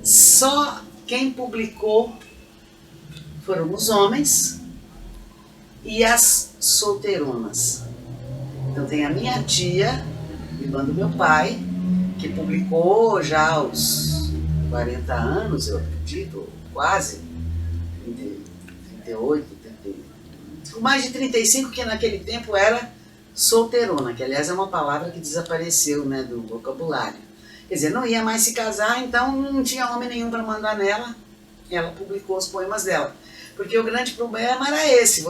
Só quem publicou foram os homens e as solteironas. Então tem a minha tia, irmã do meu pai, que publicou já aos 40 anos, eu acredito, quase, 38, 30, com mais de 35, que naquele tempo era solteirona, que aliás é uma palavra que desapareceu, né, do vocabulário. Quer dizer, não ia mais se casar, então não tinha homem nenhum para mandar nela. Ela publicou os poemas dela. Porque o grande problema era esse.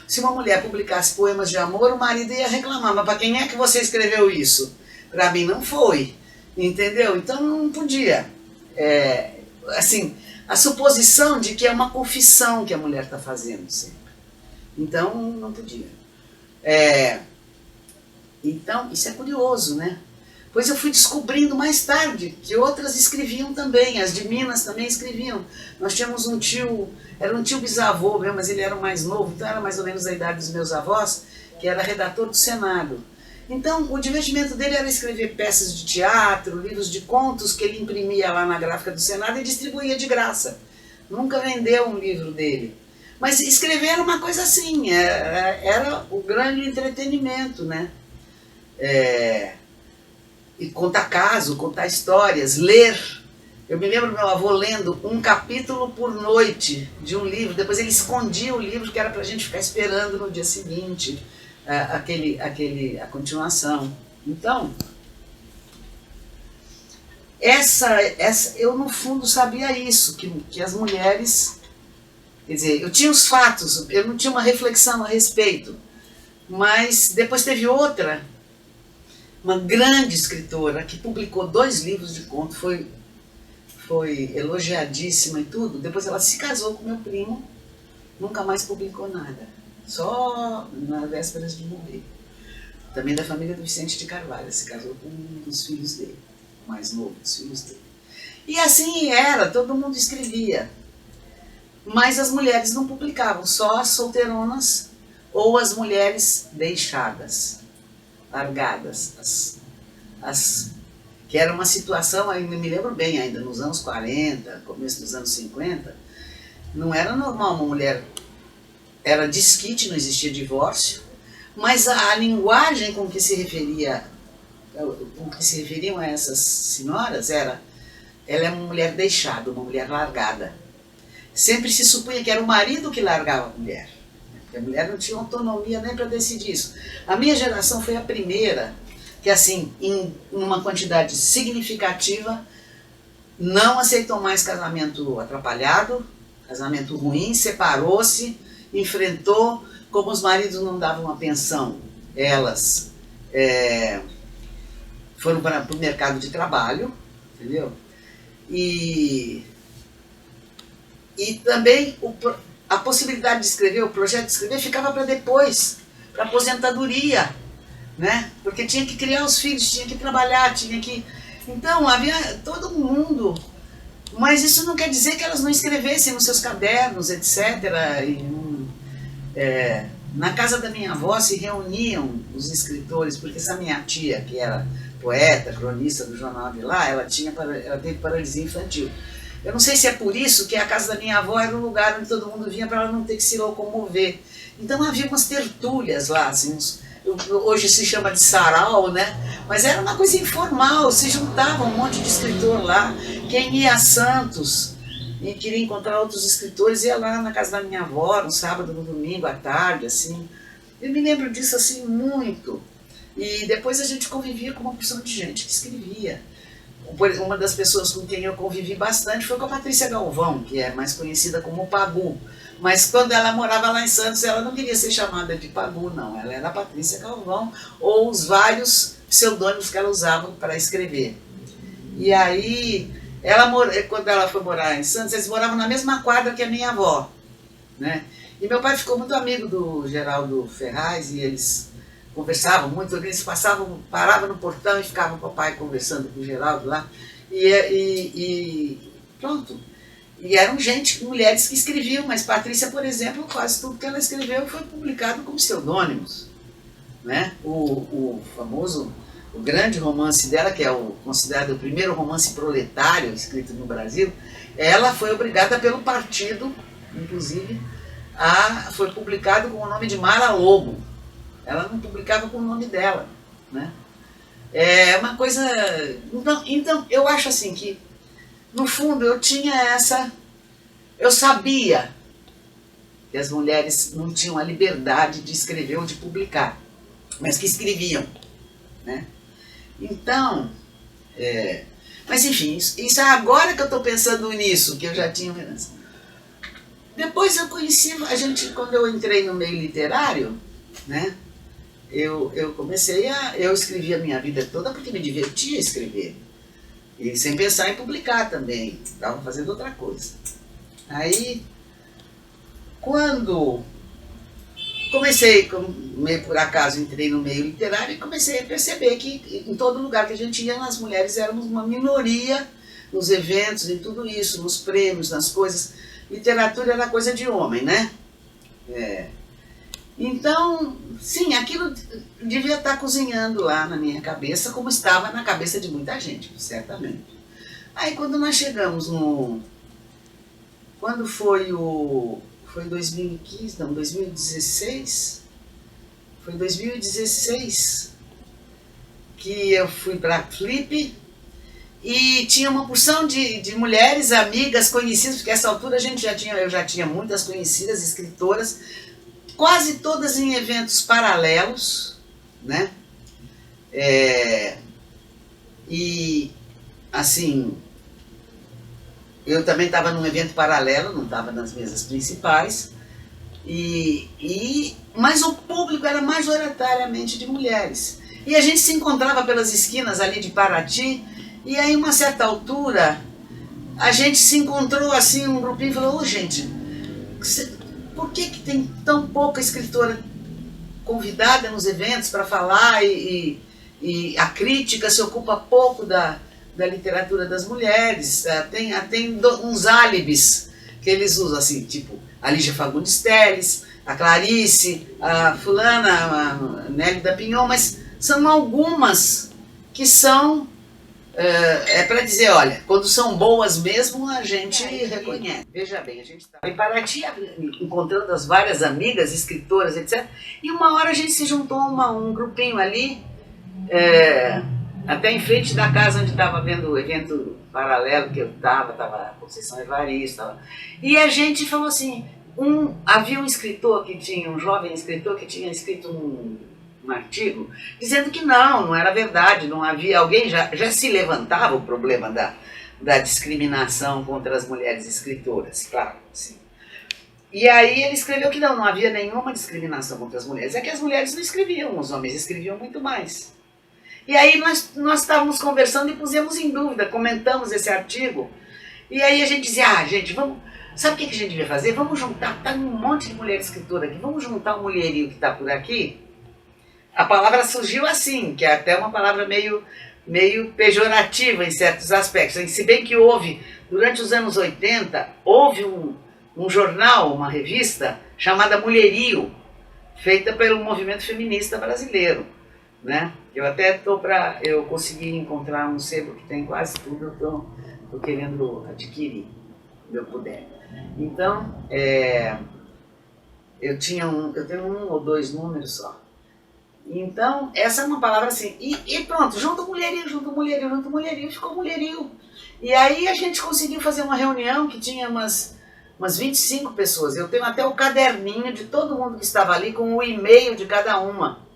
Se uma mulher publicasse poemas de amor, o marido ia reclamar. Mas para quem é que você escreveu isso? Para mim não foi. Entendeu? Então não podia. Assim, a suposição de que é uma confissão que a mulher está fazendo sempre. Então não podia. Então, isso é curioso, né? Pois eu fui descobrindo mais tarde que outras escreviam também, as de Minas também escreviam. Nós tínhamos um tio, era um tio bisavô meu, mas ele era o mais novo, então era mais ou menos a idade dos meus avós, que era redator do Senado. Então o divertimento dele era escrever peças de teatro, livros de contos que ele imprimia lá na gráfica do Senado e distribuía de graça. Nunca vendeu um livro dele. Mas escrever era uma coisa assim, era o grande entretenimento, né? E contar casos, contar histórias, ler. Eu me lembro do meu avô lendo um capítulo por noite de um livro, depois ele escondia o livro que era para a gente ficar esperando no dia seguinte a continuação. Então, eu no fundo sabia isso, que as mulheres, quer dizer, eu tinha os fatos, eu não tinha uma reflexão a respeito, mas depois teve outra, uma grande escritora que publicou 2 livros de conto, foi elogiadíssima e tudo. Depois ela se casou com meu primo, nunca mais publicou nada, só nas vésperas de morrer. Também da família do Vicente de Carvalho, se casou com um dos filhos dele, o mais novo dos filhos dele. E assim era, todo mundo escrevia, mas as mulheres não publicavam, só as solteironas ou as mulheres deixadas, largadas, que era uma situação, ainda me lembro bem, ainda nos anos 40, começo dos anos 50, não era normal uma mulher, era desquite, não existia divórcio, mas a linguagem com que se referiam a essas senhoras ela é uma mulher deixada, uma mulher largada. Sempre se supunha que era o marido que largava a mulher. Porque a mulher não tinha autonomia nem para decidir isso. A minha geração foi a primeira que, assim, em uma quantidade significativa, não aceitou mais casamento atrapalhado, casamento ruim, separou-se, enfrentou. Como os maridos não davam uma pensão, elas foram para o mercado de trabalho, entendeu? E também a possibilidade de escrever, o projeto de escrever ficava para depois, para aposentadoria, né? Porque tinha que criar os filhos, tinha que trabalhar, tinha que... Então, havia todo mundo, mas isso não quer dizer que elas não escrevessem nos seus cadernos, etc. Na casa da minha avó se reuniam os escritores, porque essa minha tia, que era poeta, cronista do jornal de lá, ela teve paralisia infantil. Eu não sei se é por isso que a casa da minha avó era um lugar onde todo mundo vinha para ela não ter que se locomover. Então havia umas tertúlias lá, assim, hoje se chama de sarau, né? Mas era uma coisa informal, se juntava um monte de escritor lá. Quem ia a Santos e queria encontrar outros escritores ia lá na casa da minha avó, no sábado, no domingo, à tarde, assim. Eu me lembro disso assim muito. E depois a gente convivia com uma porção de gente que escrevia. Uma das pessoas com quem eu convivi bastante foi com a Patrícia Galvão, que é mais conhecida como Pagu. Mas quando ela morava lá em Santos, ela não queria ser chamada de Pagu, não. Ela era Patrícia Galvão, ou os vários pseudônimos que ela usava para escrever. E aí, quando ela foi morar em Santos, eles moravam na mesma quadra que a minha avó, né? E meu pai ficou muito amigo do Geraldo Ferraz, e eles conversavam muito, eles paravam no portão e ficavam com o papai conversando com o Geraldo lá, e pronto. E eram mulheres que escreviam, mas Patrícia, por exemplo, quase tudo que ela escreveu foi publicado como pseudônimos, né? O famoso, o grande romance dela, que é considerado o primeiro romance proletário escrito no Brasil, ela foi obrigada pelo partido, inclusive, foi publicado com o nome de Mara Lobo. Ela não publicava com o nome dela, né? É uma coisa... Então, eu acho assim que, no fundo, eu sabia que as mulheres não tinham a liberdade de escrever ou de publicar, mas que escreviam, né? Então, mas enfim, isso é agora que eu estou pensando nisso, que eu já tinha uma herança. Depois eu conheci, quando eu entrei no meio literário, né? Eu escrevi a minha vida toda porque me divertia escrever. E sem pensar em publicar também, estava fazendo outra coisa. Aí, quando por acaso entrei no meio literário e comecei a perceber que em todo lugar que a gente ia, as mulheres éramos uma minoria nos eventos, em tudo isso, nos prêmios, nas coisas. Literatura era coisa de homem, né? Então, sim, aquilo devia estar cozinhando lá na minha cabeça, como estava na cabeça de muita gente, certamente. Aí quando nós chegamos quando foi 2015, não, 2016? Foi 2016 que eu fui para Flip e tinha uma porção de mulheres, amigas, conhecidas, porque essa altura eu já tinha muitas conhecidas escritoras, quase todas em eventos paralelos, né? E, assim, eu também estava num evento paralelo, não estava nas mesas principais, mas o público era majoritariamente de mulheres. E a gente se encontrava pelas esquinas ali de Paraty, e aí, uma certa altura, a gente se encontrou assim, um grupinho, e falou: gente, por que tem tão pouca escritora convidada nos eventos para falar e a crítica se ocupa pouco da literatura das mulheres? Tem uns álibis que eles usam, assim, tipo a Lígia Fagundes Telles, a Clarice, a fulana, a Nélida Pinhon, mas são algumas que são... para dizer, olha, quando são boas mesmo, a gente reconhece. Veja bem, a gente está em Paraty, encontrando as várias amigas, escritoras, etc. E uma hora a gente se juntou um grupinho ali, até em frente da casa onde estava vendo o evento paralelo que eu estava a Conceição Evaristo. E a gente falou assim, havia um jovem escritor que tinha escrito um artigo dizendo que não era verdade, não havia, alguém já se levantava o problema da discriminação contra as mulheres escritoras, claro, sim. E aí ele escreveu que não havia nenhuma discriminação contra as mulheres, é que as mulheres não escreviam, os homens escreviam muito mais. E aí nós estávamos conversando e pusemos em dúvida, comentamos esse artigo, e aí a gente dizia, gente, sabe o que a gente devia fazer? Vamos juntar, tá um monte de mulher escritora aqui, vamos juntar o mulherio que está por aqui. A palavra surgiu assim, que é até uma palavra meio pejorativa em certos aspectos. Se bem que durante os anos 80, houve um jornal, uma revista, chamada Mulherio, feita pelo movimento feminista brasileiro, né? Eu consegui encontrar um sebo que tem quase tudo, eu estou querendo adquirir, se eu puder. Então, eu tenho 1 ou 2 números só. Então, essa é uma palavra assim, e pronto, junto mulherio, ficou mulherio. E aí a gente conseguiu fazer uma reunião que tinha umas 25 pessoas. Eu tenho até o caderninho de todo mundo que estava ali, com o e-mail de cada uma.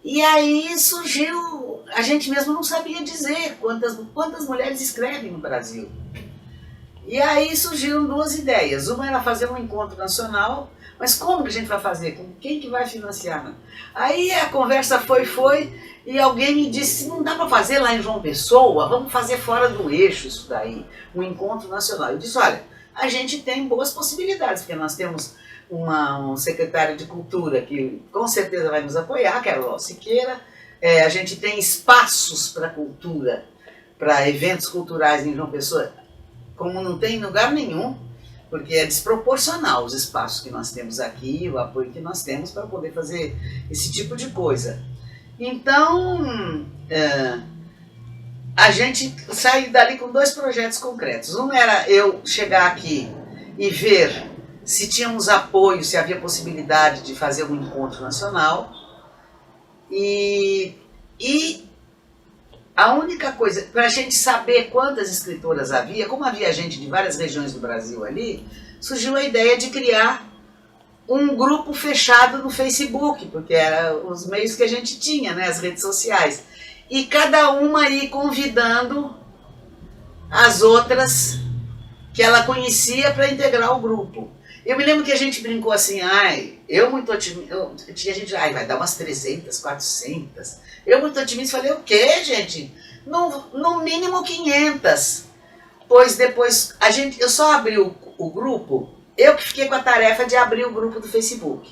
E aí surgiu, a gente mesmo não sabia dizer quantas mulheres escrevem no Brasil. E aí surgiram 2 ideias. Uma era fazer um encontro nacional, mas como que a gente vai fazer? Com quem que vai financiar? Aí a conversa foi, e alguém me disse, não dá para fazer lá em João Pessoa, vamos fazer fora do eixo isso daí, um encontro nacional. Eu disse, olha, a gente tem boas possibilidades, porque nós temos um secretário de Cultura que com certeza vai nos apoiar, que é o Léo Siqueira. A gente tem espaços para cultura, para eventos culturais em João Pessoa, como não tem em lugar nenhum, porque é desproporcional os espaços que nós temos aqui, o apoio que nós temos para poder fazer esse tipo de coisa. Então, a gente saiu dali com 2 projetos concretos. Um era eu chegar aqui e ver se tínhamos apoio, se havia possibilidade de fazer um encontro nacional. E a única coisa, para a gente saber quantas escritoras havia, como havia gente de várias regiões do Brasil ali, surgiu a ideia de criar um grupo fechado no Facebook, porque eram os meios que a gente tinha, né, as redes sociais. E cada uma ir convidando as outras que ela conhecia para integrar o grupo. Eu me lembro que a gente brincou assim, eu muito otimista, tinha gente, vai dar umas 300, 400. Eu muito otimista, falei, o quê, gente? No mínimo 500. Pois depois, eu só abri o grupo, eu que fiquei com a tarefa de abrir o grupo do Facebook.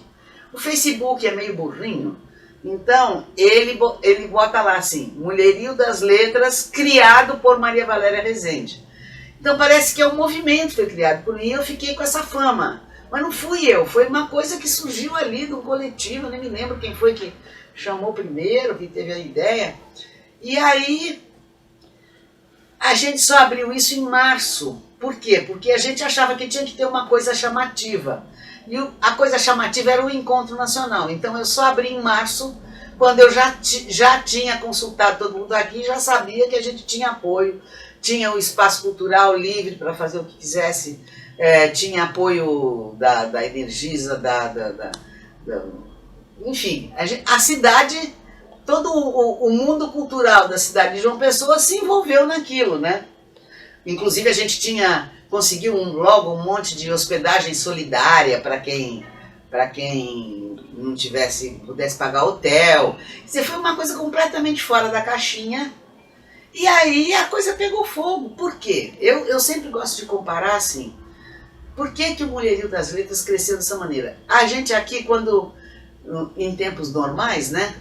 O Facebook é meio burrinho, então ele bota lá assim, Mulherio das Letras, criado por Maria Valéria Rezende. Então parece que é um movimento que foi criado por mim e eu fiquei com essa fama. Mas não fui eu, foi uma coisa que surgiu ali do coletivo, eu nem me lembro quem foi que chamou primeiro, que teve a ideia. E aí a gente só abriu isso em março. Por quê? Porque a gente achava que tinha que ter uma coisa chamativa. E a coisa chamativa era o encontro nacional. Então eu só abri em março, quando eu já tinha consultado todo mundo aqui, já sabia que a gente tinha apoio. Tinha o espaço cultural livre para fazer o que quisesse, tinha apoio da Energisa, enfim, a cidade, todo o mundo cultural da cidade de João Pessoa se envolveu naquilo, né? Inclusive a gente conseguiu logo um monte de hospedagem solidária para quem não pudesse pagar hotel. Quer dizer, foi uma coisa completamente fora da caixinha. E aí a coisa pegou fogo. Por quê? Eu sempre gosto de comparar assim. Por que o Mulherio das Letras cresceu dessa maneira? A gente aqui, em tempos normais, né?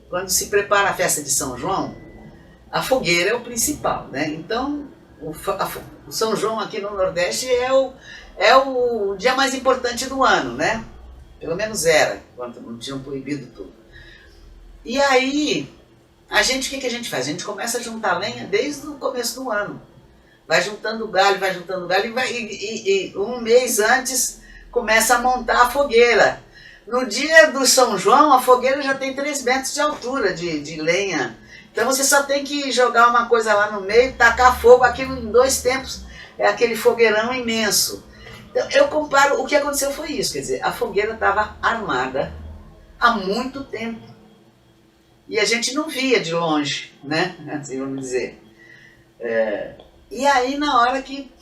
Quando se prepara a festa de São João, a fogueira é o principal, né? Então, o São João aqui no Nordeste é o dia mais importante do ano, né? Pelo menos era, quando não tinham proibido tudo. E aí, o que a gente faz? A gente começa a juntar lenha desde o começo do ano. Vai juntando galho, e um mês antes começa a montar a fogueira. No dia do São João, a fogueira já tem 3 metros de altura de lenha. Então você só tem que jogar uma coisa lá no meio, tacar fogo, aquilo em 2 tempos é aquele fogueirão imenso. Então, eu comparo, o que aconteceu foi isso, quer dizer, a fogueira estava armada há muito tempo. E a gente não via de longe, né? Assim vamos dizer. E aí, na hora que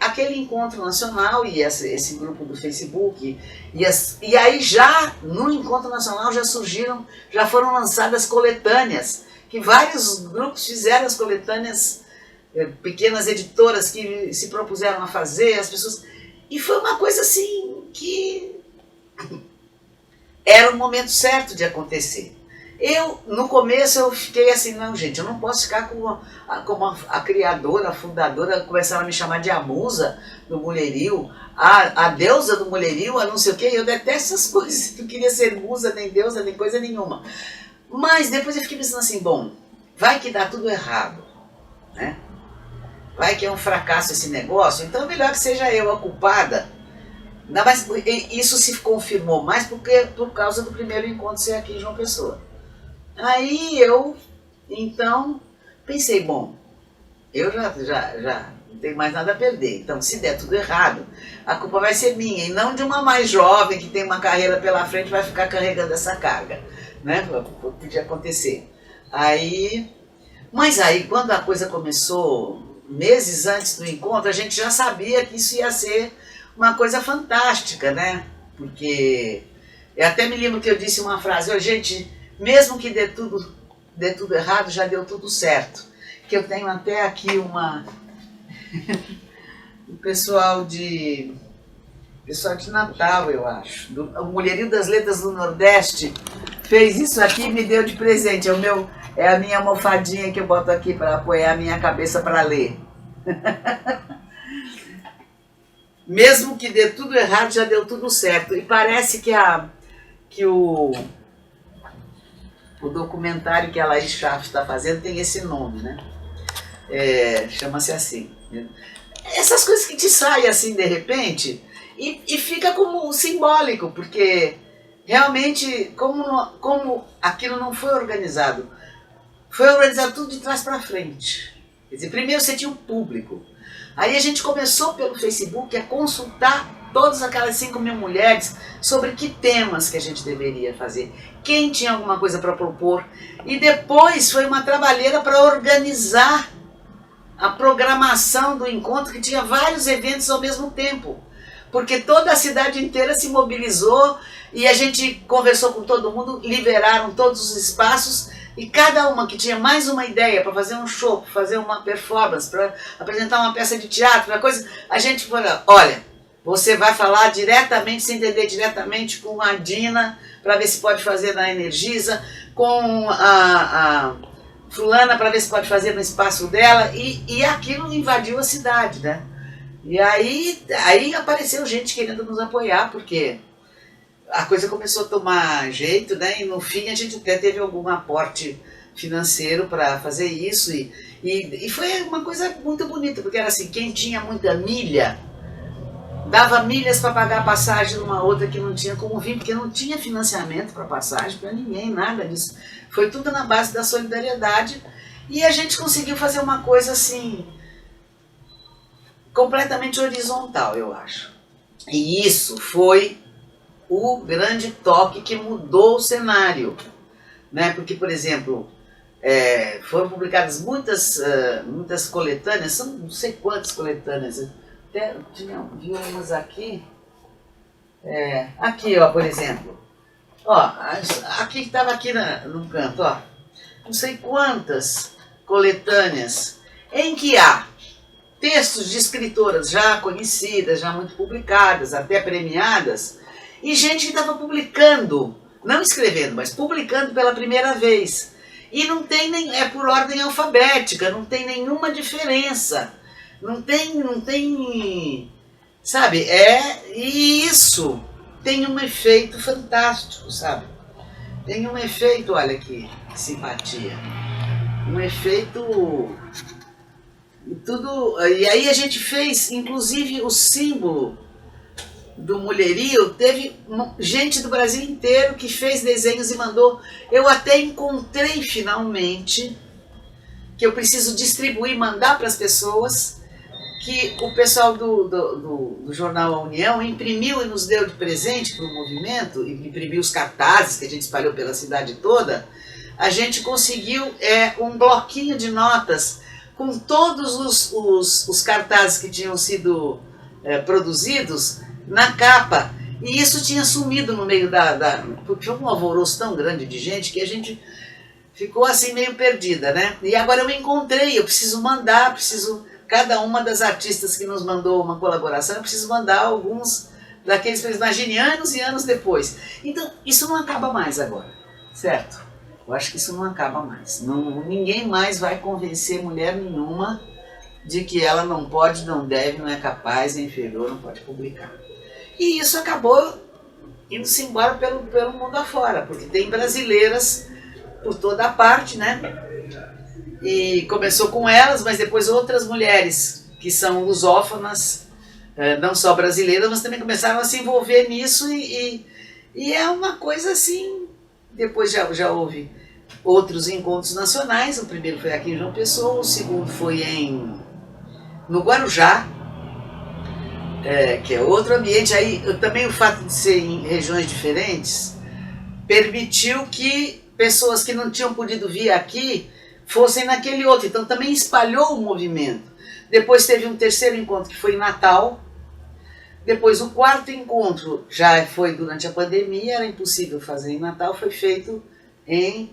aquele encontro nacional e esse grupo do Facebook, e aí já no encontro nacional já foram lançadas coletâneas, que vários grupos fizeram as coletâneas, pequenas editoras que se propuseram a fazer, as pessoas. E foi uma coisa assim que era o momento certo de acontecer. No começo eu fiquei assim, não gente, eu não posso ficar como a criadora, a fundadora, começaram a me chamar de a musa do mulherio, a deusa do mulherio, a não sei o quê, eu detesto essas coisas, não queria ser musa, nem deusa, nem coisa nenhuma. Mas depois eu fiquei pensando assim, bom, vai que dá tudo errado, né? Vai que é um fracasso esse negócio, então é melhor que seja eu a culpada. Mas isso se confirmou mais por causa do primeiro encontro ser aqui em João Pessoa. Aí eu, então, pensei, bom, eu já não tenho mais nada a perder, então se der tudo errado, a culpa vai ser minha, e não de uma mais jovem que tem uma carreira pela frente vai ficar carregando essa carga, né? Podia acontecer. Mas aí, quando a coisa começou, meses antes do encontro, a gente já sabia que isso ia ser uma coisa fantástica, né? Porque eu até me lembro que eu disse uma frase, gente, mesmo que dê tudo errado, já deu tudo certo. Que eu tenho até aqui o pessoal pessoal de Natal, eu acho. O Mulherio das Letras do Nordeste fez isso aqui e me deu de presente. É a minha almofadinha que eu boto aqui para apoiar a minha cabeça para ler. Mesmo que dê tudo errado, já deu tudo certo. E parece que o documentário que a Laís Schaff está fazendo tem esse nome, né? Chama-se assim. Essas coisas que te saem assim de repente e fica como simbólico, porque realmente como aquilo não foi organizado tudo de trás para frente. Quer dizer, primeiro você tinha o público. Aí a gente começou pelo Facebook a consultar todas aquelas 5.000 mulheres sobre que temas que a gente deveria fazer, quem tinha alguma coisa para propor. E depois foi uma trabalheira para organizar a programação do encontro, que tinha vários eventos ao mesmo tempo. Porque toda a cidade inteira se mobilizou e a gente conversou com todo mundo, liberaram todos os espaços. E cada uma que tinha mais uma ideia para fazer um show, para fazer uma performance, para apresentar uma peça de teatro, uma coisa, a gente falou, olha, você vai falar diretamente, se entender diretamente com a Dina, para ver se pode fazer na Energisa, com a fulana, para ver se pode fazer no espaço dela, e aquilo invadiu a cidade, né? E aí apareceu gente querendo nos apoiar, porque a coisa começou a tomar jeito, né? E no fim a gente até teve algum aporte financeiro para fazer isso. E foi uma coisa muito bonita, porque era assim, quem tinha muita milha, dava milhas para pagar a passagem numa outra que não tinha como vir, porque não tinha financiamento para passagem, para ninguém, nada disso. Foi tudo na base da solidariedade e a gente conseguiu fazer uma coisa assim, completamente horizontal, eu acho. E isso foi o grande toque que mudou o cenário, né? Porque, por exemplo, foram publicadas muitas coletâneas, são não sei quantas coletâneas, até vi umas aqui, aqui, ó, por exemplo, ó, aqui estava aqui no canto, ó, não sei quantas coletâneas em que há textos de escritoras já conhecidas, já muito publicadas, até premiadas, e gente que estava publicando, não escrevendo, mas publicando pela primeira vez. E não tem nem, é por ordem alfabética, não tem nenhuma diferença. Não tem, sabe? E isso tem um efeito fantástico, sabe? Tem um efeito, olha que simpatia. Um efeito tudo. E aí a gente fez, inclusive, o símbolo do Mulherio, teve gente do Brasil inteiro que fez desenhos e mandou. Eu até encontrei finalmente, que eu preciso distribuir, mandar para as pessoas, que o pessoal do jornal A União imprimiu e nos deu de presente para o movimento, imprimiu os cartazes que a gente espalhou pela cidade toda. A gente conseguiu um bloquinho de notas com todos os cartazes que tinham sido produzidos na capa, e isso tinha sumido no meio porque foi um alvoroço tão grande de gente que a gente ficou assim meio perdida, né? E agora eu encontrei, eu preciso mandar, cada uma das artistas que nos mandou uma colaboração, eu preciso mandar alguns daqueles, imagine, anos e anos depois. Então, isso não acaba mais agora, certo? Eu acho que isso não acaba mais. Ninguém mais vai convencer mulher nenhuma de que ela não pode, não deve, não é capaz, é inferior, não pode publicar. E isso acabou indo-se embora pelo mundo afora, porque tem brasileiras por toda a parte, né? E começou com elas, mas depois outras mulheres que são lusófonas, não só brasileiras, mas também começaram a se envolver nisso e é uma coisa assim. Depois já houve outros encontros nacionais, o primeiro foi aqui em João Pessoa, o segundo foi no Guarujá, que é outro ambiente. Aí também o fato de ser em regiões diferentes permitiu que pessoas que não tinham podido vir aqui fossem naquele outro, então também espalhou o movimento. Depois teve um terceiro encontro que foi em Natal, depois o quarto encontro já foi durante a pandemia, era impossível fazer em Natal, foi feito em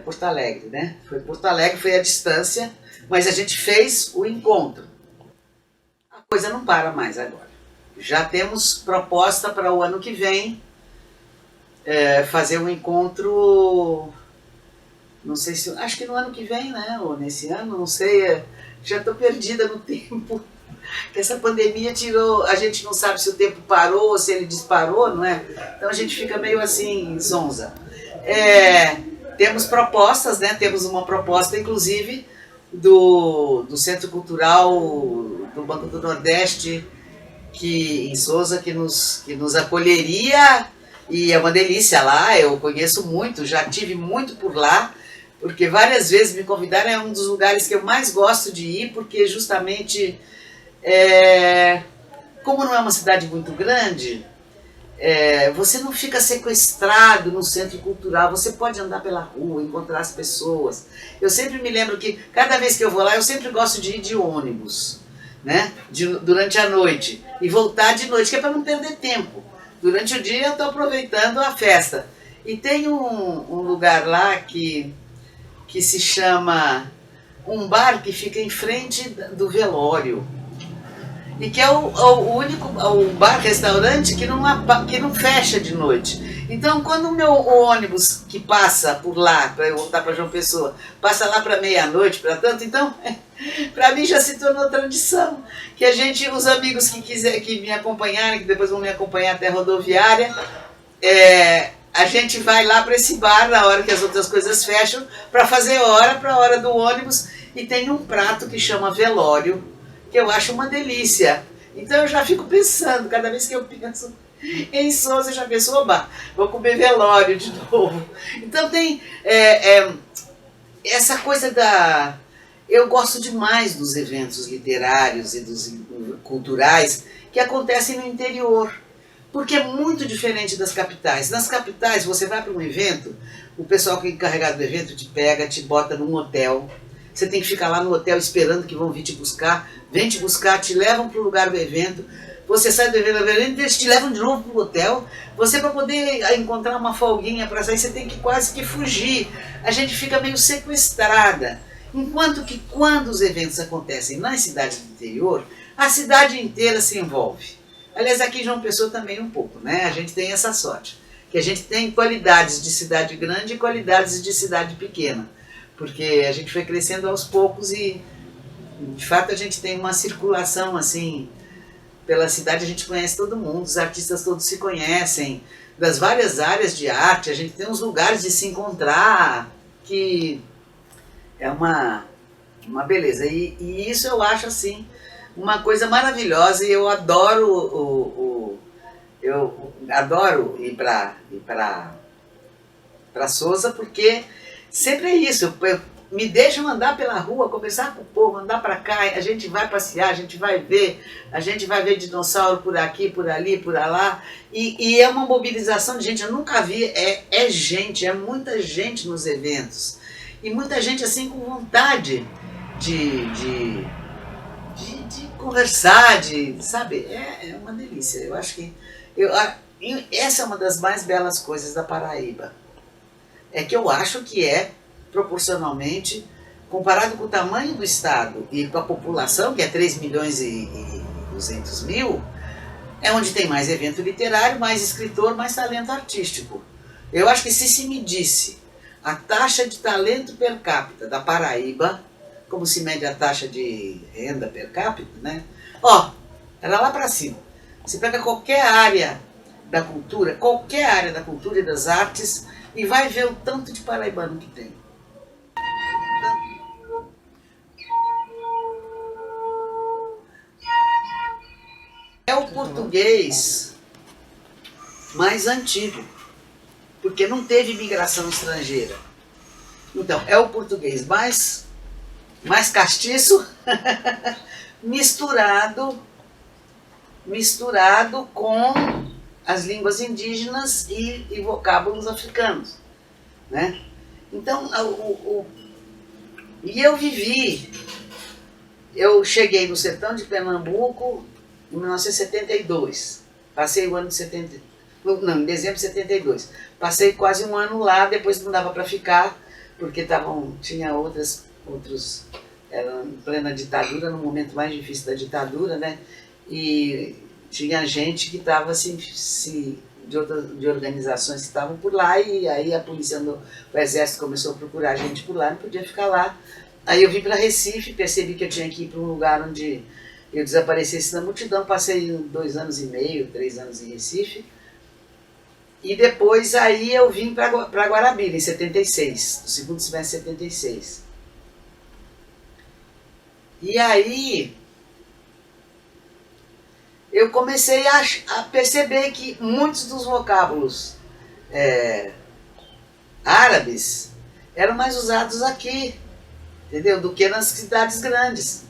Porto Alegre, né? Foi Porto Alegre, foi à distância, mas a gente fez o encontro. A coisa não para mais agora. já temos proposta para o ano que vem, fazer um encontro, não sei se, acho que no ano que vem, né, ou nesse ano, não sei, já estou perdida no tempo, que essa pandemia tirou, a gente não sabe se o tempo parou ou se ele disparou, não é? Então a gente fica meio assim, zonza. Temos propostas, né, temos uma proposta, inclusive, do Centro Cultural do Banco do Nordeste, em Sousa, que nos acolheria, e é uma delícia lá, eu conheço muito, já tive muito por lá, porque várias vezes me convidaram, é um dos lugares que eu mais gosto de ir, porque justamente, como não é uma cidade muito grande, você não fica sequestrado no centro cultural, você pode andar pela rua, encontrar as pessoas. Eu sempre me lembro que, cada vez que eu vou lá, eu sempre gosto de ir de ônibus, né? Durante a noite, e voltar de noite, que é para não perder tempo. Durante o dia eu estou aproveitando a festa. E tem um lugar lá que se chama, um bar que fica em frente do velório. E que é o único bar-restaurante que não fecha de noite. Então, quando o ônibus que passa por lá, para eu voltar para João Pessoa, passa lá para meia-noite, para tanto, então, para mim já se tornou tradição. Que os amigos que me acompanharem, que depois vão me acompanhar até a rodoviária, a gente vai lá para esse bar na hora que as outras coisas fecham, para fazer hora para a hora do ônibus, e tem um prato que chama velório, que eu acho uma delícia. Então eu já fico pensando, cada vez que eu penso em Sousa, eu já penso, oba, vou comer velório de novo. Então tem essa coisa da... Eu gosto demais dos eventos literários e dos culturais que acontecem no interior, porque é muito diferente das capitais. Nas capitais, você vai para um evento, o pessoal que é encarregado do evento te pega, te bota num hotel, você tem que ficar lá no hotel esperando que vão vir te buscar, vem te buscar, te levam para o lugar do evento, você sai do evento, eles te levam de novo para o hotel, você, para poder encontrar uma folguinha para sair, você tem que quase que fugir, a gente fica meio sequestrada. Enquanto que quando os eventos acontecem nas cidades do interior, a cidade inteira se envolve. Aliás, aqui em João Pessoa também um pouco, né? A gente tem essa sorte, que a gente tem qualidades de cidade grande e qualidades de cidade pequena, porque a gente foi crescendo aos poucos e, de fato, a gente tem uma circulação assim pela cidade, a gente conhece todo mundo, os artistas todos se conhecem, das várias áreas de arte, a gente tem uns lugares de se encontrar que é uma beleza. E isso eu acho assim uma coisa maravilhosa, e eu adoro ir para Sousa, porque sempre é isso, me deixam andar pela rua, conversar com o povo, andar para cá, a gente vai passear, a gente vai ver dinossauro por aqui, por ali, por lá, e é uma mobilização de gente, eu nunca vi, gente, é muita gente nos eventos, e muita gente assim com vontade de conversar, sabe, é uma delícia. Eu acho que essa é uma das mais belas coisas da Paraíba, é que eu acho que proporcionalmente, comparado com o tamanho do estado e com a população, que é 3 milhões e 200 mil, é onde tem mais evento literário, mais escritor, mais talento artístico. Eu acho que se medisse a taxa de talento per capita da Paraíba, como se mede a taxa de renda per capita, né? Era lá para cima. Você pega qualquer área da cultura e das artes, e vai ver o tanto de paraibano que tem. É o português mais antigo, porque não teve imigração estrangeira. Então, é o português mais castiço, misturado com as línguas indígenas e vocábulos africanos, né? Então, e eu cheguei no sertão de Pernambuco em 1972, passei o ano de em dezembro de 72, passei quase um ano lá, depois não dava para ficar, porque tinha outros, era em plena ditadura, no momento mais difícil da ditadura, né? E tinha gente que estava de organizações que estavam por lá, e aí a polícia, o exército começou a procurar gente por lá, não podia ficar lá. Aí eu vim para Recife, percebi que eu tinha que ir para um lugar onde eu desaparecesse na multidão, passei 2 anos e meio, 3 anos em Recife, e depois aí eu vim para Guarabira, em 76, no segundo semestre de 76. E aí eu comecei a perceber que muitos dos vocábulos árabes eram mais usados aqui, entendeu? Do que nas cidades grandes.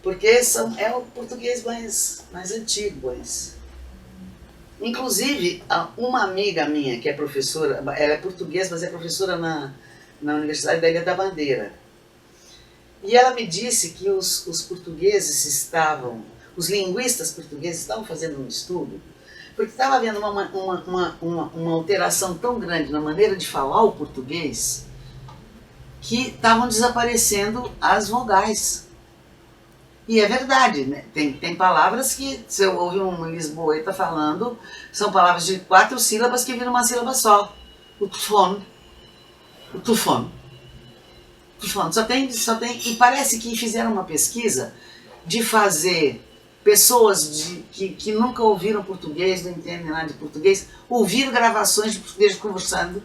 Porque é o português mais antigo. Inclusive, uma amiga minha, que é professora, ela é portuguesa, mas é professora na Universidade da Ilha da Bandeira. E ela me disse que os portugueses os linguistas portugueses estavam fazendo um estudo, porque estava havendo uma alteração tão grande na maneira de falar o português, que estavam desaparecendo as vogais. E é verdade, né? Tem palavras que, se eu ouvir um lisboeta falando, são palavras de 4 sílabas que viram uma sílaba só. O tufone. O tufone. Só tem, e parece que fizeram uma pesquisa de fazer pessoas que nunca ouviram português, não entendem nada de português, ouvir gravações de português conversando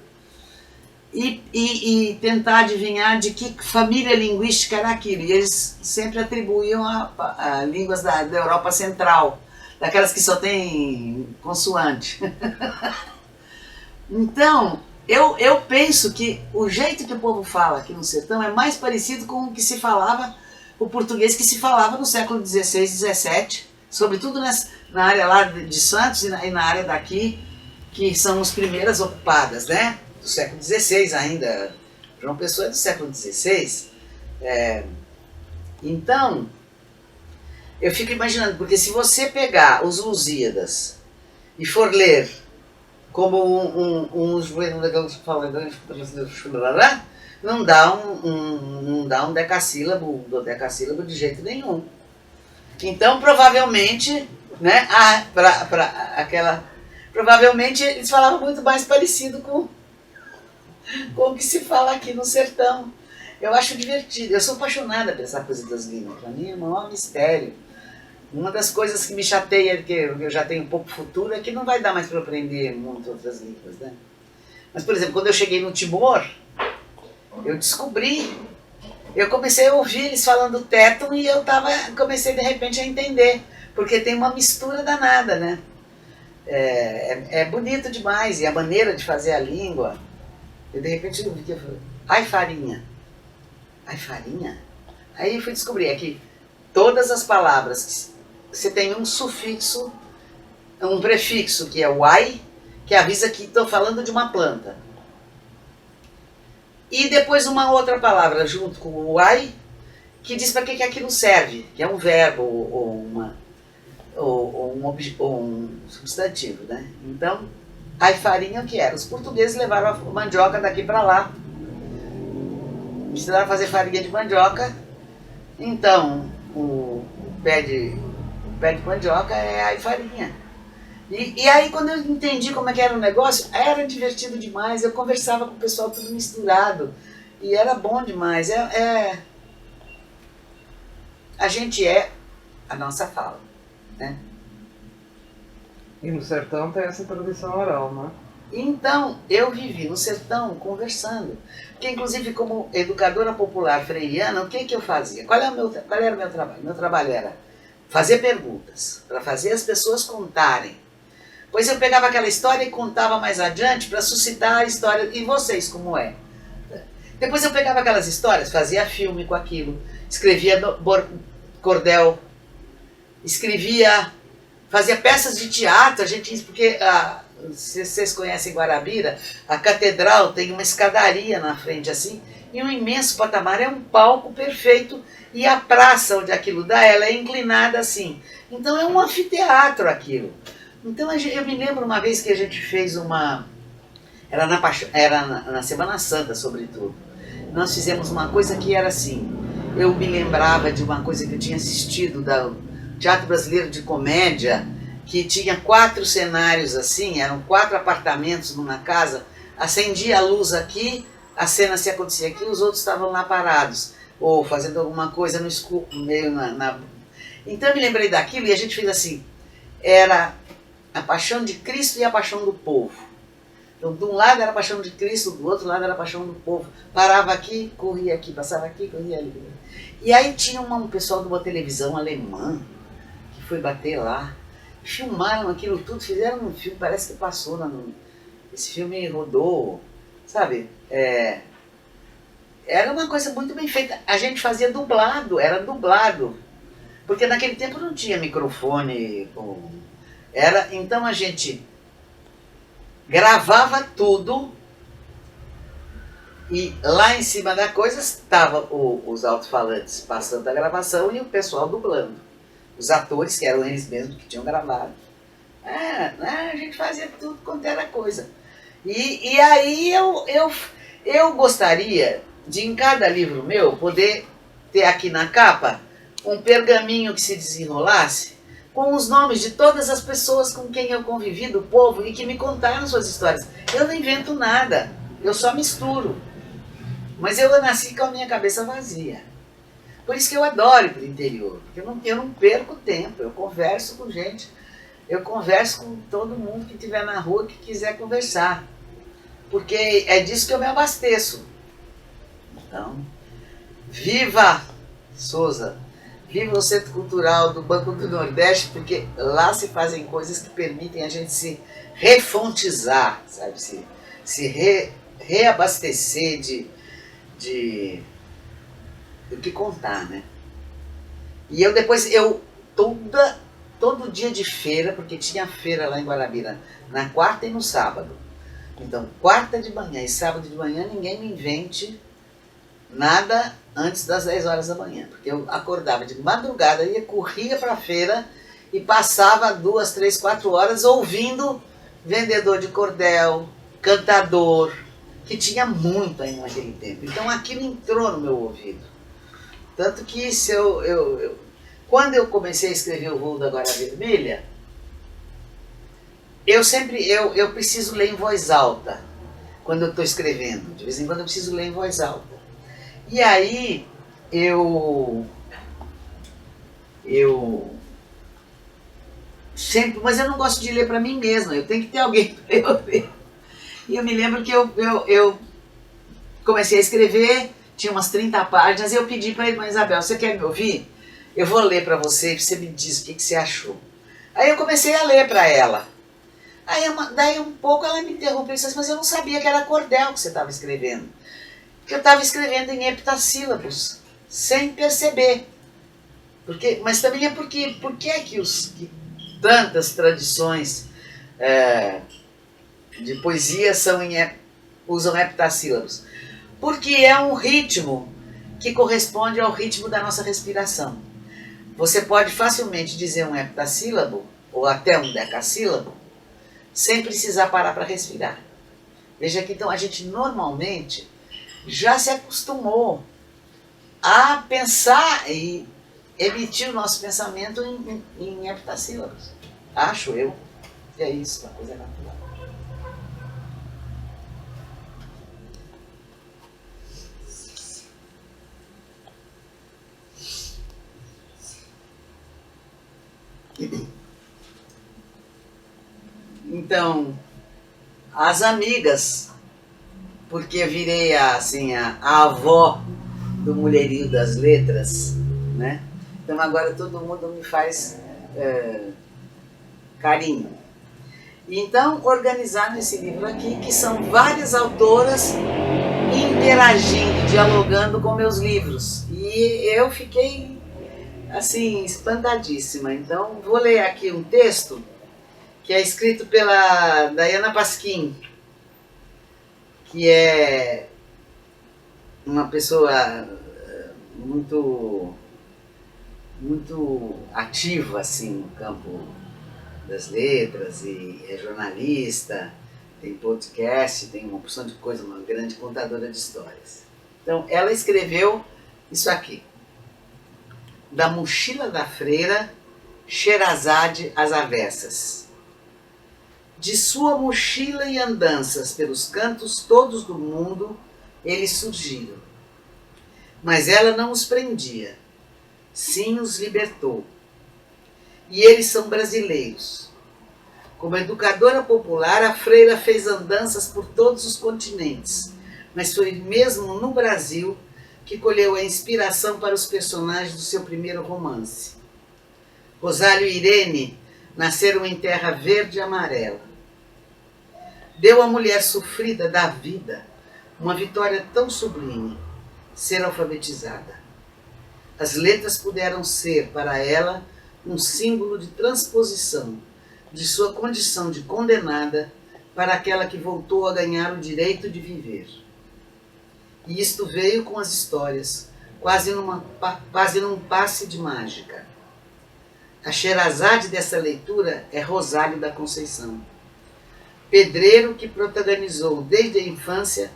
e tentar adivinhar de que família linguística era aquilo. E eles sempre atribuíam a línguas da Europa Central, daquelas que só tem consoante. Então, eu penso que o jeito que o povo fala aqui no sertão é mais parecido com o que se falava, o português que se falava no século XVI, XVII, sobretudo na área lá de Santos e na área daqui, que são as primeiras ocupadas, né? Do século XVI ainda. João Pessoa é do século XVI. Então, eu fico imaginando, porque se você pegar os Lusíadas e for ler como não dá um decassílabo, de jeito nenhum. Então, provavelmente, né, provavelmente eles falavam muito mais parecido com o que se fala aqui no sertão. Eu acho divertido, eu sou apaixonada por essa coisa das línguas, para mim é o maior mistério. Uma das coisas que me chateia, que eu já tenho um pouco futuro, é que não vai dar mais para aprender muito outras línguas, né? Mas, por exemplo, quando eu cheguei no Timor, eu comecei a ouvir eles falando téton e comecei de repente a entender, porque tem uma mistura danada, né? É bonito demais, e a maneira de fazer a língua, eu de repente ouvi que eu falei, ai farinha. Aí eu fui descobrir que todas as palavras, você tem um sufixo, um prefixo, que é o ai, que avisa que estou falando de uma planta. E depois uma outra palavra junto com o ai, que diz para que aquilo serve, que é um verbo ou um substantivo, né? Então, ai farinha o que era? Os portugueses levaram a mandioca daqui para lá, precisaram fazer farinha de mandioca, então o pé de mandioca é ai farinha. E aí quando eu entendi como é que era o negócio, era divertido demais, eu conversava com o pessoal tudo misturado, e era bom demais. A gente é a nossa fala, né? E no sertão tem essa tradição oral, não é? Então, eu vivi no sertão conversando, porque inclusive como educadora popular freiriana, o que eu fazia? Qual era o meu trabalho? Meu trabalho era fazer perguntas, para fazer as pessoas contarem. Pois eu pegava aquela história e contava mais adiante para suscitar a história. E vocês, como é? Depois eu pegava aquelas histórias, fazia filme com aquilo, escrevia cordel, fazia peças de teatro, porque se vocês conhecem Guarabira, a catedral tem uma escadaria na frente assim, e um imenso patamar, é um palco perfeito, e a praça onde aquilo dá, ela é inclinada assim. Então é um anfiteatro aquilo. Então eu me lembro uma vez que a gente fez era na Semana Santa, sobretudo. Nós fizemos uma coisa que era assim, eu me lembrava de uma coisa que eu tinha assistido do Teatro Brasileiro de Comédia, que tinha 4 cenários assim, eram 4 apartamentos numa casa, acendia a luz aqui, a cena se acontecia aqui, os outros estavam lá parados, ou fazendo alguma coisa no escuro, meio Então eu me lembrei daquilo e a gente fez assim, era a paixão de Cristo e a paixão do povo. Então, de um lado era a paixão de Cristo, do outro lado era a paixão do povo. Parava aqui, corria aqui, passava aqui, corria ali. E aí tinha um pessoal de uma televisão alemã que foi bater lá. Filmaram aquilo tudo, fizeram um filme, parece que passou. Esse filme rodou, sabe? Era uma coisa muito bem feita. A gente fazia dublado, era dublado. Porque naquele tempo não tinha microfone. Então a gente gravava tudo e lá em cima da coisa estavam os alto-falantes passando a gravação e o pessoal dublando. Os atores, que eram eles mesmos que tinham gravado. A gente fazia tudo quanto era coisa. E aí eu gostaria de, em cada livro meu, poder ter aqui na capa um pergaminho que se desenrolasse com os nomes de todas as pessoas com quem eu convivi, do povo, e que me contaram suas histórias. Eu não invento nada, eu só misturo. Mas eu nasci com a minha cabeça vazia. Por isso que eu adoro ir para o interior, porque eu não perco tempo, eu converso com gente, eu converso com todo mundo que estiver na rua que quiser conversar. Porque é disso que eu me abasteço. Então, viva Souza! Viva o Centro Cultural do Banco do Nordeste, porque lá se fazem coisas que permitem a gente se refontizar, sabe? Reabastecer do que contar, né? E todo dia de feira, porque tinha feira lá em Guarabira, na quarta e no sábado. Então, quarta de manhã e sábado de manhã, ninguém me invente nada antes das 10 horas da manhã, porque eu acordava de madrugada, corria para a feira e passava 2, 3, 4 horas ouvindo vendedor de cordel, cantador, que tinha muito ainda naquele tempo. Então aquilo entrou no meu ouvido. Tanto que quando eu comecei a escrever O Voo da Guarda Vermelha, eu preciso ler em voz alta quando eu estou escrevendo. De vez em quando eu preciso ler em voz alta. E aí, sempre, mas eu não gosto de ler para mim mesma, eu tenho que ter alguém para eu ler. E eu me lembro que eu comecei a escrever, tinha umas 30 páginas, e eu pedi para a irmã Isabel, você quer me ouvir? Eu vou ler para você e você me diz o que você achou. Aí eu comecei a ler para ela. Aí daí um pouco ela me interrompeu e disse, mas eu não sabia que era cordel que você estava escrevendo. Porque eu estava escrevendo em heptassílabos, sem perceber. Mas também é porque por que tantas tradições de poesia usam heptassílabos? Porque é um ritmo que corresponde ao ritmo da nossa respiração. Você pode facilmente dizer um heptassílabo, ou até um decassílabo, sem precisar parar para respirar. Veja que então a gente normalmente já se acostumou a pensar e emitir o nosso pensamento em heptassílabos. Acho eu que é isso, uma coisa natural. Então, as amigas, porque eu virei assim, a avó do mulherio das letras, né? Então agora todo mundo me faz carinho. E então organizar nesse livro aqui, que são várias autoras interagindo, dialogando com meus livros. E eu fiquei assim, espantadíssima. Então vou ler aqui um texto que é escrito pela Diana Pasquim, que é uma pessoa muito ativa assim, no campo das letras, e é jornalista, tem podcast, tem uma porção de coisa, uma grande contadora de histórias. Então, ela escreveu isso aqui: Da mochila da freira Sherazade às avessas. De sua mochila e andanças pelos cantos todos do mundo, eles surgiram. Mas ela não os prendia, sim os libertou. E eles são brasileiros. Como educadora popular, a freira fez andanças por todos os continentes, mas foi mesmo no Brasil que colheu a inspiração para os personagens do seu primeiro romance. Rosário e Irene nasceram em terra verde e amarela. Deu à mulher sofrida da vida uma vitória tão sublime, ser alfabetizada. As letras puderam ser, para ela, um símbolo de transposição de sua condição de condenada para aquela que voltou a ganhar o direito de viver. E isto veio com as histórias, quase num passe de mágica. A Sherazade dessa leitura é Rosário da Conceição, pedreiro que protagonizou desde a infância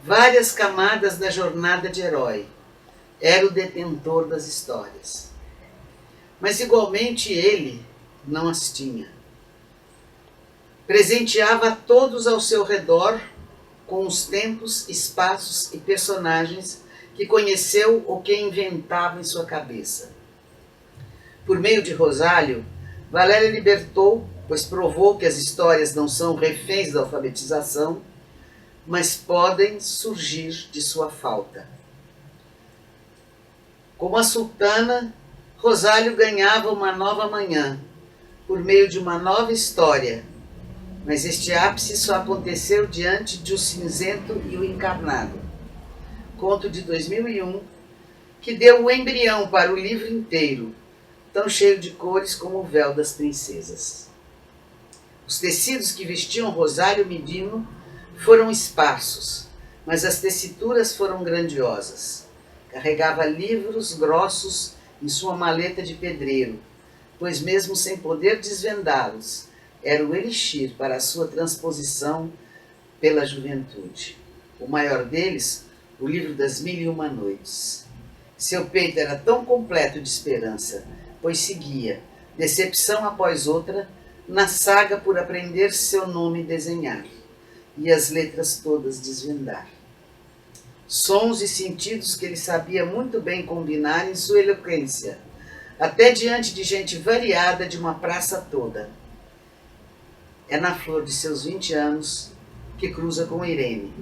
várias camadas da jornada de herói. Era o detentor das histórias. Mas igualmente ele não as tinha. Presenteava todos ao seu redor com os tempos, espaços e personagens que conheceu ou que inventava em sua cabeça. Por meio de Rosário, Valéria libertou, pois provou que as histórias não são reféns da alfabetização, mas podem surgir de sua falta. Como a sultana, Rosário ganhava uma nova manhã, por meio de uma nova história, mas este ápice só aconteceu diante de O Cinzento e o Encarnado, conto de 2001, que deu o embrião para o livro inteiro, tão cheio de cores como o véu das princesas. Os tecidos que vestiam Rosário Medino foram esparsos, mas as tessituras foram grandiosas. Carregava livros grossos em sua maleta de pedreiro, pois mesmo sem poder desvendá-los, era o elixir para a sua transposição pela juventude. O maior deles, o livro das 1001 Noites. Seu peito era tão completo de esperança, pois seguia, decepção após outra, na saga por aprender seu nome desenhar, e as letras todas desvendar. Sons e sentidos que ele sabia muito bem combinar em sua eloquência, até diante de gente variada de uma praça toda. É na flor de seus 20 anos que cruza com Irene.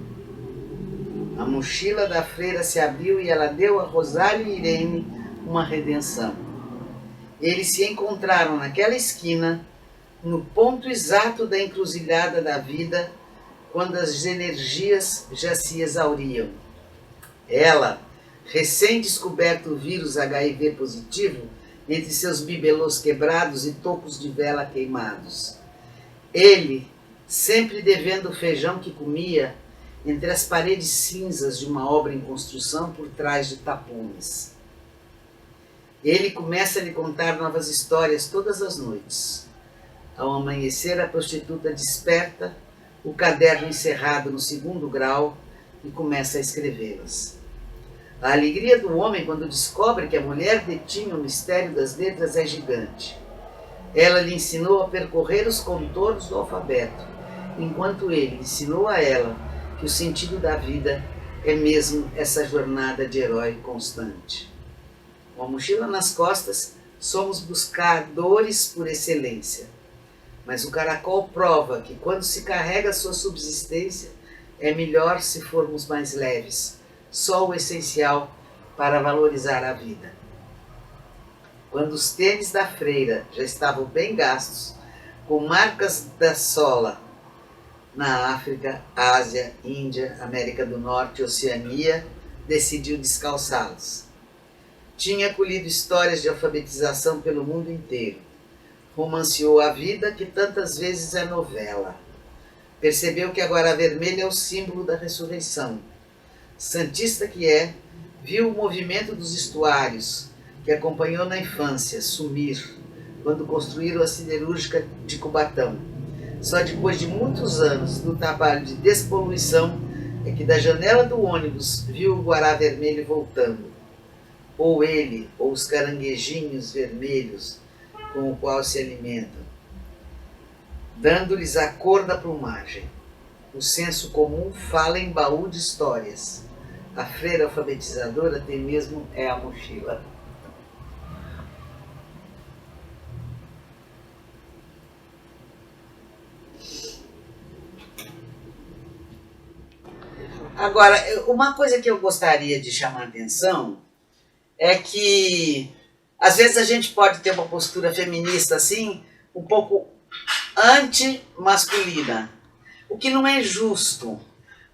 A mochila da freira se abriu e ela deu a Rosário e Irene uma redenção. Eles se encontraram naquela esquina, no ponto exato da encruzilhada da vida, quando as energias já se exauriam. Ela, recém-descoberto o vírus HIV positivo, entre seus bibelôs quebrados e tocos de vela queimados. Ele, sempre devendo o feijão que comia, entre as paredes cinzas de uma obra em construção por trás de tapumes. Ele começa a lhe contar novas histórias todas as noites. Ao amanhecer, a prostituta desperta, o caderno encerrado no 2º grau, e começa a escrevê-las. A alegria do homem quando descobre que a mulher detinha o mistério das letras é gigante. Ela lhe ensinou a percorrer os contornos do alfabeto, enquanto ele ensinou a ela que o sentido da vida é mesmo essa jornada de herói constante. Com a mochila nas costas, somos buscadores por excelência. Mas o caracol prova que quando se carrega sua subsistência, é melhor se formos mais leves, só o essencial para valorizar a vida. Quando os tênis da freira já estavam bem gastos, com marcas da sola na África, Ásia, Índia, América do Norte e Oceania, decidiu descalçá-los. Tinha colhido histórias de alfabetização pelo mundo inteiro. Romanceou a vida, que tantas vezes é novela. Percebeu que agora a vermelha é o símbolo da ressurreição. Santista que é, viu o movimento dos estuários, que acompanhou na infância, sumir, quando construíram a siderúrgica de Cubatão. Só depois de muitos anos no trabalho de despoluição é que da janela do ônibus viu o Guará Vermelho voltando. Ou ele, ou os caranguejinhos vermelhos, com o qual se alimentam, dando-lhes a cor da plumagem. O senso comum fala em baú de histórias. A freira alfabetizadora até mesmo é a mochila. Agora, uma coisa que eu gostaria de chamar a atenção é que às vezes a gente pode ter uma postura feminista assim, um pouco anti-masculina, o que não é justo,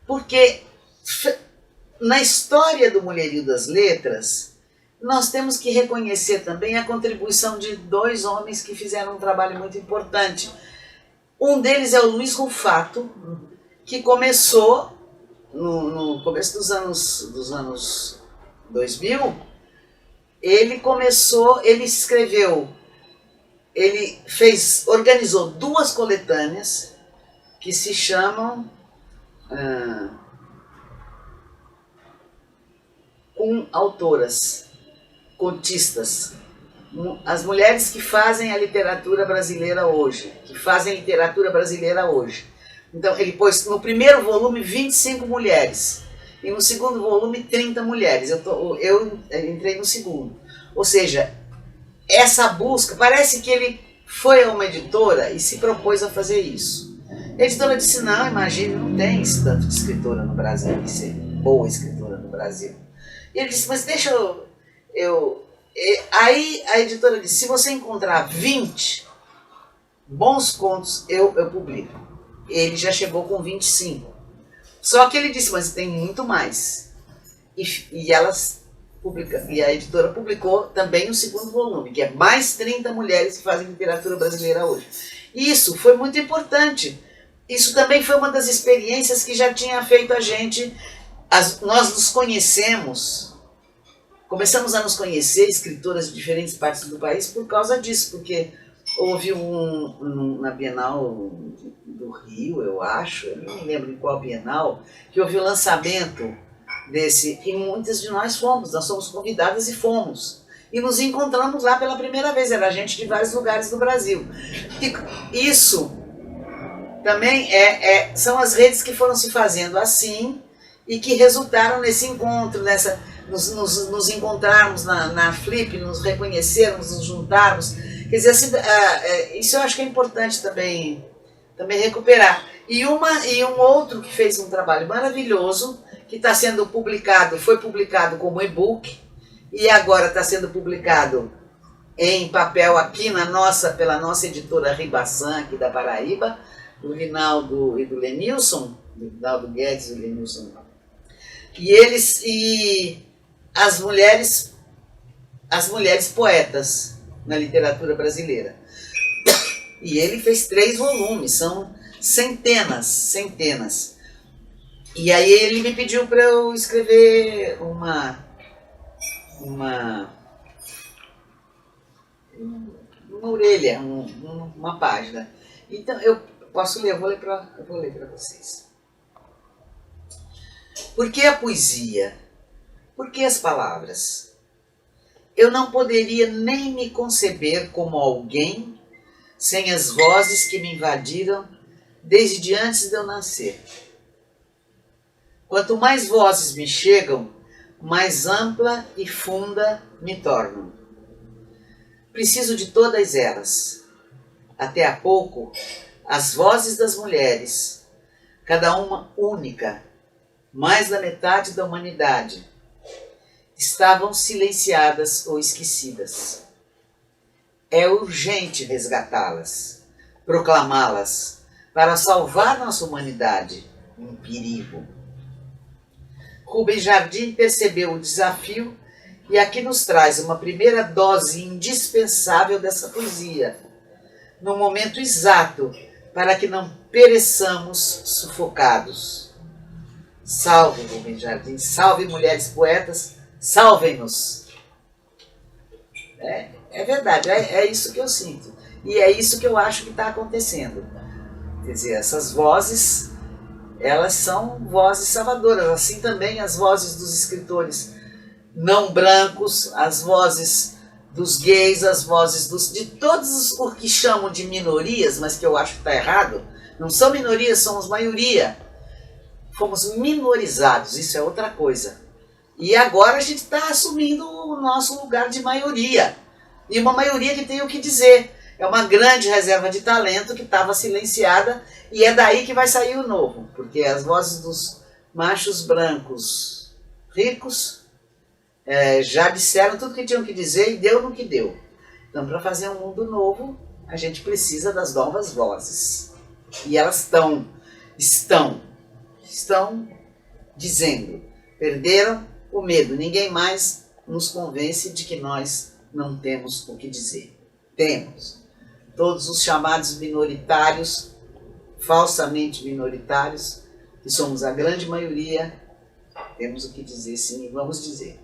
porque na história do Mulherio das Letras, nós temos que reconhecer também a contribuição de dois homens que fizeram um trabalho muito importante. Um deles é o Luiz Rufato, que começou no começo dos anos 2000, ele organizou duas coletâneas que se chamam com autoras, contistas, as mulheres que fazem a literatura brasileira hoje, Então ele pôs no primeiro volume 25 mulheres e no segundo volume 30 mulheres. Eu entrei no segundo. Ou seja, essa busca, parece que ele foi a uma editora e se propôs a fazer isso. A editora disse, não, imagine, não tem esse tanto de escritora no Brasil, que ser boa escritora no Brasil. E ele disse, mas deixa Aí a editora disse, se você encontrar 20 bons contos, eu publico. Ele já chegou com 25. Só que ele disse, mas tem muito mais. E a editora publicou também o segundo volume, que é mais 30 mulheres que fazem literatura brasileira hoje. Isso foi muito importante. Isso também foi uma das experiências que já tinha feito a gente. Nós nos conhecemos, começamos a nos conhecer, escritoras de diferentes partes do país, por causa disso, porque houve na Bienal do Rio, eu acho, eu não me lembro em qual Bienal, que houve o lançamento desse, e muitas de nós somos convidadas e fomos. E nos encontramos lá pela primeira vez, era gente de vários lugares do Brasil. E isso também são as redes que foram se fazendo assim e que resultaram nesse encontro, nos encontrarmos na Flip, nos reconhecermos, nos juntarmos. Quer dizer, assim, isso eu acho que é importante também recuperar. E um outro que fez um trabalho maravilhoso, que está sendo publicado, foi publicado como e-book, e agora está sendo publicado em papel aqui pela nossa editora Ribaçã, aqui da Paraíba, do Rinaldo e do Lenilson, do Rinaldo Guedes e do Lenilson. E as mulheres poetas na literatura brasileira. E ele fez 3 volumes, são centenas. E aí ele me pediu para eu escrever uma orelha, uma página. Então eu posso ler, eu vou ler para vocês. Por que a poesia? Por que as palavras? Eu não poderia nem me conceber como alguém sem as vozes que me invadiram desde antes de eu nascer. Quanto mais vozes me chegam, mais ampla e funda me tornam. Preciso de todas elas. Até há pouco, as vozes das mulheres, cada uma única, mais da metade da humanidade, estavam silenciadas ou esquecidas. É urgente resgatá-las, proclamá-las, para salvar nossa humanidade em perigo. Rubem Jardim percebeu o desafio e aqui nos traz uma primeira dose indispensável dessa poesia, no momento exato para que não pereçamos sufocados. Salve, Rubem Jardim, salve, mulheres poetas, salvem-nos. É verdade, é isso que eu sinto. E é isso que eu acho que está acontecendo. Quer dizer, essas vozes, elas são vozes salvadoras, assim também as vozes dos escritores não brancos, as vozes dos gays, as vozes de todos os que chamam de minorias, mas que eu acho que está errado. Não são minorias, somos maioria. Fomos minorizados, isso é outra coisa. E agora a gente está assumindo o nosso lugar de maioria. E uma maioria que tem o que dizer. É uma grande reserva de talento que estava silenciada e é daí que vai sair o novo. Porque as vozes dos machos brancos ricos já disseram tudo que tinham que dizer e deu no que deu. Então, para fazer um mundo novo, a gente precisa das novas vozes. E elas estão dizendo, perderam o medo. Ninguém mais nos convence de que nós não temos o que dizer. Temos. Todos os chamados minoritários, falsamente minoritários, que somos a grande maioria, temos o que dizer sim e vamos dizer.